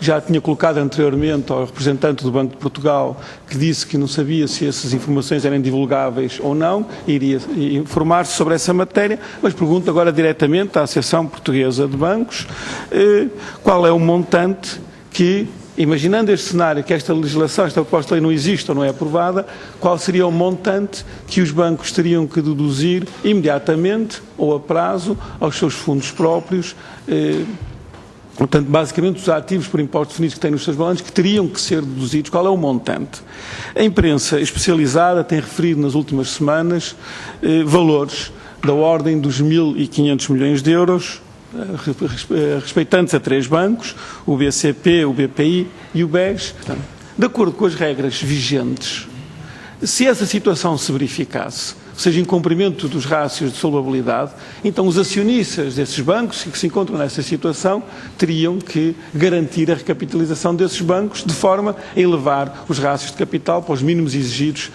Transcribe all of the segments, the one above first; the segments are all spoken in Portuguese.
Já tinha colocado anteriormente ao representante do Banco de Portugal, que disse que não sabia se essas informações eram divulgáveis ou não, iria informar-se sobre essa matéria, mas pergunto agora diretamente à Associação Portuguesa de Bancos qual é o montante que, imaginando este cenário, que esta legislação, esta proposta de lei não existe ou não é aprovada, qual seria o montante que os bancos teriam que deduzir imediatamente ou a prazo aos seus fundos próprios, portanto, basicamente, os ativos por impostos definidos que têm nos seus balanços que teriam que ser deduzidos. Qual é o montante? A imprensa especializada tem referido nas últimas semanas valores da ordem dos 1.500 milhões de euros, respeitantes a 3 bancos, o BCP, o BPI e o BES. Portanto, de acordo com as regras vigentes, se essa situação se verificasse, ou seja, em cumprimento dos rácios de solvabilidade, então os acionistas desses bancos que se encontram nessa situação teriam que garantir a recapitalização desses bancos de forma a elevar os rácios de capital para os mínimos exigidos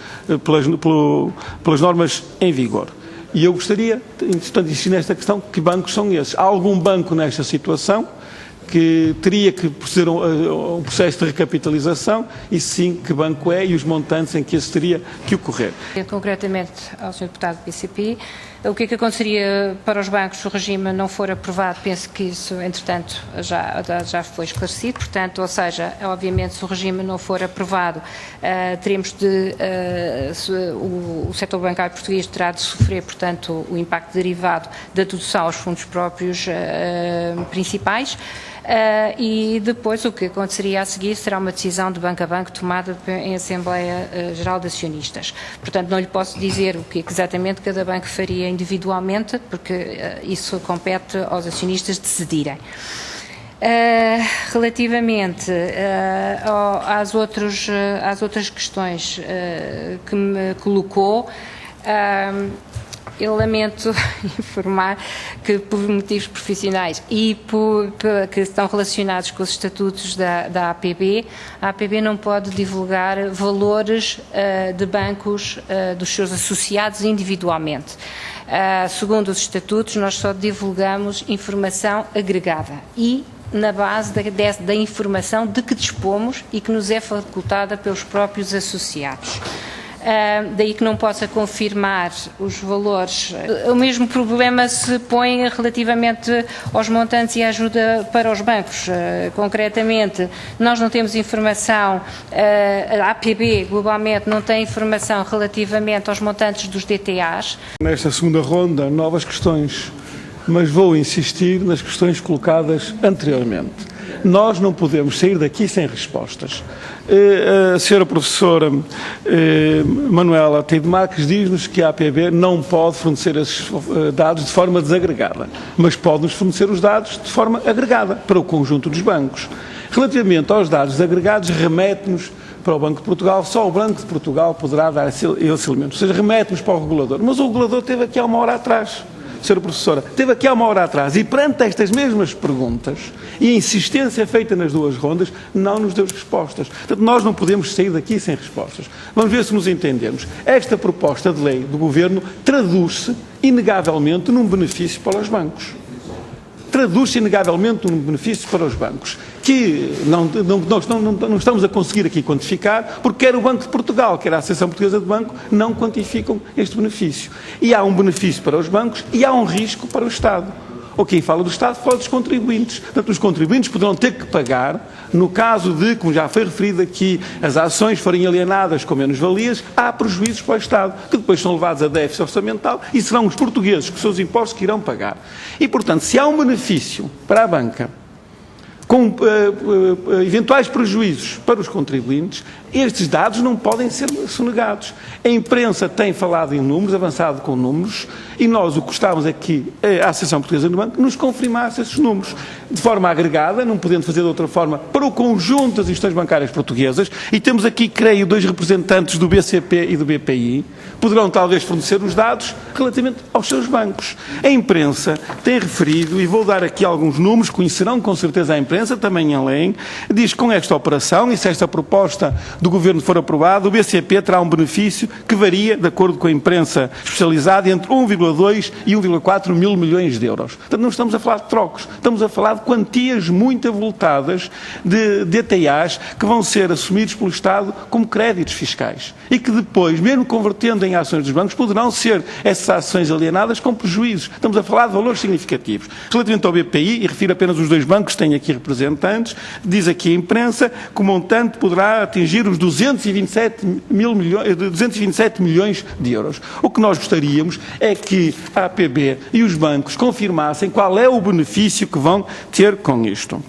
pelas normas em vigor. E eu gostaria, portanto, de insistir nesta questão, que bancos são esses? Há algum banco nesta situação que teria que proceder a um processo de recapitalização e sim, que banco é e os montantes em que esse teria que ocorrer. Concretamente ao Sr. Deputado do PCP, o que é que aconteceria para os bancos se o regime não for aprovado? Penso que isso, entretanto, já foi esclarecido, portanto, ou seja, obviamente se o regime não for aprovado, teremos o setor bancário português terá de sofrer, portanto, o impacto derivado da dedução aos fundos próprios principais. E depois o que aconteceria a seguir será uma decisão de banco a banco tomada em Assembleia Geral de Acionistas. Portanto, não lhe posso dizer o que exatamente cada banco faria individualmente, porque isso compete aos acionistas decidirem. Relativamente às outras questões que me colocou, eu lamento informar que por motivos profissionais e que estão relacionados com os estatutos da APB, a APB não pode divulgar valores de bancos dos seus associados individualmente. Segundo os estatutos, nós só divulgamos informação agregada e na base da informação de que dispomos e que nos é facultada pelos próprios associados. Daí que não possa confirmar os valores. O mesmo problema se põe relativamente aos montantes e à ajuda para os bancos. Concretamente, nós não temos informação, a APB globalmente não tem informação relativamente aos montantes dos DTAs. Nesta segunda ronda, novas questões, mas vou insistir nas questões colocadas anteriormente. Nós não podemos sair daqui sem respostas. A senhora professora Manuela Teido Marques diz-nos que a APB não pode fornecer esses dados de forma desagregada, mas pode-nos fornecer os dados de forma agregada para o conjunto dos bancos. Relativamente aos dados agregados, remete-nos para o Banco de Portugal, só o Banco de Portugal poderá dar esse elemento, ou seja, remete-nos para o regulador. Mas o regulador esteve aqui há uma hora atrás. Senhora professora, esteve aqui há uma hora atrás e perante estas mesmas perguntas e a insistência feita nas duas rondas, não nos deu respostas. Portanto, nós não podemos sair daqui sem respostas. Vamos ver se nos entendemos. Esta proposta de lei do Governo traduz-se inegavelmente num benefício para os bancos. Traduz-se inegavelmente num benefício para os bancos, que nós não estamos a conseguir aqui quantificar, porque quer o Banco de Portugal, quer a Associação Portuguesa de Banco, não quantificam este benefício. E há um benefício para os bancos e há um risco para o Estado. Ou quem fala do Estado fala dos contribuintes. Portanto, os contribuintes poderão ter que pagar, no caso de, como já foi referido aqui, as ações forem alienadas com menos-valias, há prejuízos para o Estado, que depois são levados a déficit orçamental e serão os portugueses, com os seus impostos, que irão pagar. E, portanto, se há um benefício para a banca, com eventuais prejuízos para os contribuintes, estes dados não podem ser sonegados. A imprensa tem falado em números, avançado com números, e nós o que gostávamos é que a Associação Portuguesa do Banco nos confirmasse esses números, de forma agregada, não podendo fazer de outra forma, para o conjunto das instituições bancárias portuguesas, e temos aqui, creio, 2 representantes do BCP e do BPI, poderão talvez fornecer os dados relativamente aos seus bancos. A imprensa tem referido, e vou dar aqui alguns números, conhecerão com certeza a imprensa, também além, diz que com esta operação, e se esta proposta do Governo for aprovado, o BCP terá um benefício que varia, de acordo com a imprensa especializada, entre 1,2 e 1,4 mil milhões de euros. Portanto, não estamos a falar de trocos, estamos a falar de quantias muito avultadas de DTAs que vão ser assumidos pelo Estado como créditos fiscais e que depois, mesmo convertendo em ações dos bancos, poderão ser essas ações alienadas com prejuízos. Estamos a falar de valores significativos. Relativamente ao BPI, e refiro apenas os dois bancos que têm aqui representantes, diz aqui a imprensa que o montante poderá atingir os 227 milhões de euros. O que nós gostaríamos é que a APB e os bancos confirmassem qual é o benefício que vão ter com isto.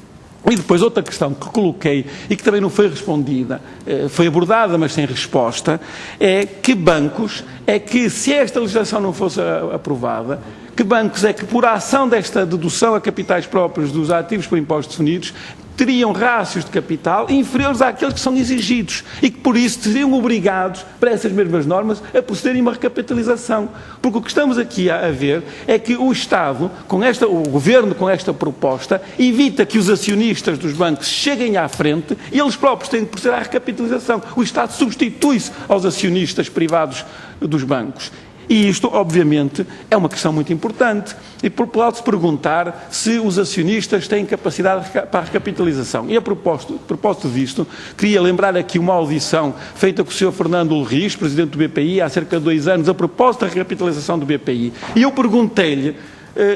E depois outra questão que coloquei e que também não foi respondida, foi abordada mas sem resposta, é que bancos é que, se esta legislação não fosse aprovada, que bancos é que, por ação desta dedução a capitais próprios dos ativos por impostos definidos, teriam rácios de capital inferiores àqueles que são exigidos e que, por isso, seriam obrigados, para essas mesmas normas, a procederem uma recapitalização. Porque o que estamos aqui a ver é que o Estado, o Governo, com esta proposta, evita que os acionistas dos bancos cheguem à frente e eles próprios têm que proceder à recapitalização. O Estado substitui-se aos acionistas privados dos bancos. E isto, obviamente, é uma questão muito importante. E pode-se perguntar se os acionistas têm capacidade para a recapitalização. E a propósito disto, queria lembrar aqui uma audição feita com o Sr. Fernando Ulrich, Presidente do BPI, há cerca de 2 anos, a propósito da recapitalização do BPI. E eu perguntei-lhe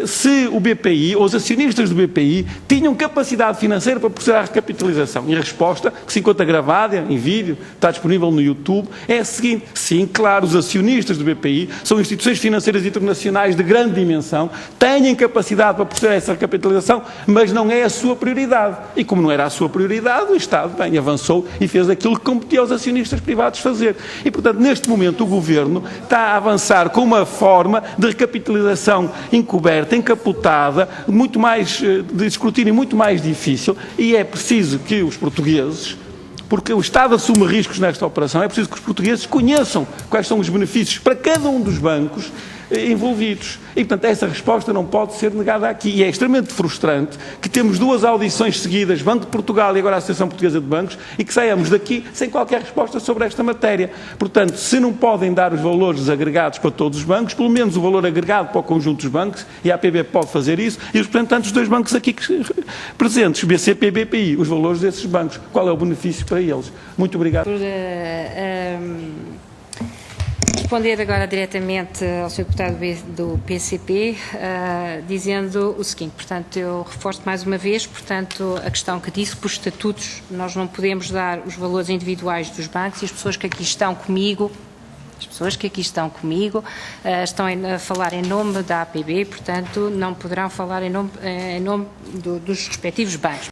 se o BPI, ou os acionistas do BPI, tinham capacidade financeira para proceder à recapitalização. E a resposta, que se encontra gravada em vídeo, está disponível no YouTube, é a seguinte: sim, claro, os acionistas do BPI são instituições financeiras internacionais de grande dimensão, têm capacidade para proceder a essa recapitalização, mas não é a sua prioridade. E como não era a sua prioridade, o Estado, bem, avançou e fez aquilo que competia aos acionistas privados fazer. E, portanto, neste momento, o Governo está a avançar com uma forma de recapitalização encoberta, encapotada, muito mais, de escrutínio muito mais difícil, e é preciso que os portugueses, porque o Estado assume riscos nesta operação, é preciso que os portugueses conheçam quais são os benefícios para cada um dos bancos envolvidos. E, portanto, essa resposta não pode ser negada aqui. E é extremamente frustrante que temos 2 audições seguidas, Banco de Portugal e agora a Associação Portuguesa de Bancos, e que saiamos daqui sem qualquer resposta sobre esta matéria. Portanto, se não podem dar os valores agregados para todos os bancos, pelo menos o valor agregado para o conjunto dos bancos, e a APB pode fazer isso, e os representantes dos 2 bancos aqui presentes, BCP e BPI, os valores desses bancos. Qual é o benefício para eles? Muito obrigado. Responder agora diretamente ao Sr. Deputado do PCP, dizendo o seguinte, portanto, eu reforço mais uma vez, portanto, a questão que disse, por estatutos, nós não podemos dar os valores individuais dos bancos, e as pessoas que aqui estão comigo, estão a falar em nome da APB, portanto, não poderão falar em nome dos respectivos bancos.